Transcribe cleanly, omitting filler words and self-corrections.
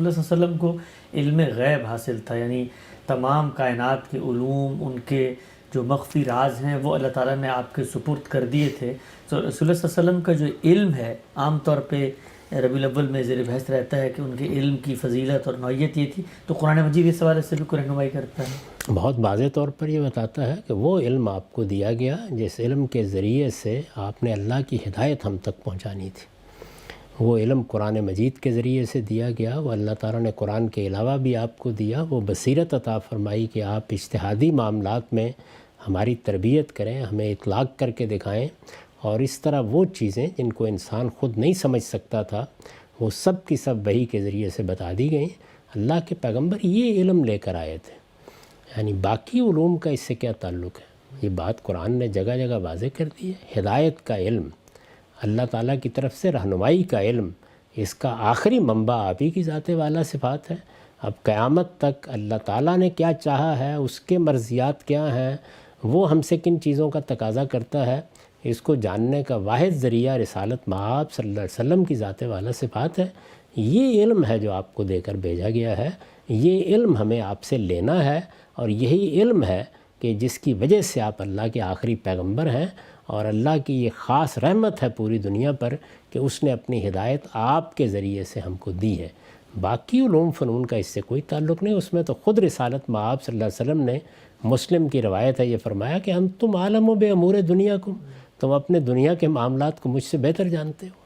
رسول اللہ صلی اللہ علیہ وسلم کو علم غیب حاصل تھا، یعنی تمام کائنات کے علوم، ان کے جو مخفی راز ہیں وہ اللہ تعالیٰ نے آپ کے سپرد کر دیے تھے۔ تو رسول اللہ صلی اللہ علیہ وسلم کا جو علم ہے، عام طور پہ ربیع الاول میں زیر بحث رہتا ہے کہ ان کے علم کی فضیلت اور نوعیت یہ تھی، تو قرآن مجید اس حوالے سے بھی کوئی رہنمائی کرتا ہے؟ بہت واضح طور پر یہ بتاتا ہے کہ وہ علم آپ کو دیا گیا جس علم کے ذریعے سے آپ نے اللہ کی ہدایت ہم تک پہنچانی تھی۔ وہ علم قرآن مجید کے ذریعے سے دیا گیا، وہ اللہ تعالیٰ نے قرآن کے علاوہ بھی آپ کو دیا، وہ بصیرت عطا فرمائی کہ آپ اجتہادی معاملات میں ہماری تربیت کریں، ہمیں اطلاق کر کے دکھائیں، اور اس طرح وہ چیزیں جن کو انسان خود نہیں سمجھ سکتا تھا وہ سب کی سب وحی کے ذریعے سے بتا دی گئیں۔ اللہ کے پیغمبر یہ علم لے کر آئے تھے، یعنی باقی علوم کا اس سے کیا تعلق ہے؟ یہ بات قرآن نے جگہ جگہ واضح کر دی ہے۔ ہدایت کا علم، اللہ تعالیٰ کی طرف سے رہنمائی کا علم، اس کا آخری منبع آپ ہی کی ذات والا صفات ہے۔ اب قیامت تک اللہ تعالیٰ نے کیا چاہا ہے، اس کے مرضیات کیا ہیں، وہ ہم سے کن چیزوں کا تقاضا کرتا ہے، اس کو جاننے کا واحد ذریعہ رسالت مآب صلی اللہ علیہ وسلم کی ذات والا صفات ہے۔ یہ علم ہے جو آپ کو دے کر بھیجا گیا ہے، یہ علم ہمیں آپ سے لینا ہے، اور یہی علم ہے کہ جس کی وجہ سے آپ اللہ کے آخری پیغمبر ہیں، اور اللہ کی یہ خاص رحمت ہے پوری دنیا پر کہ اس نے اپنی ہدایت آپ کے ذریعے سے ہم کو دی ہے۔ باقی علوم فنون کا اس سے کوئی تعلق نہیں، اس میں تو خود رسالت مآب صلی اللہ علیہ وسلم نے، مسلم کی روایت ہے، یہ فرمایا کہ تم عالم و بے امور دنیا کو، تم اپنے دنیا کے معاملات کو مجھ سے بہتر جانتے ہو۔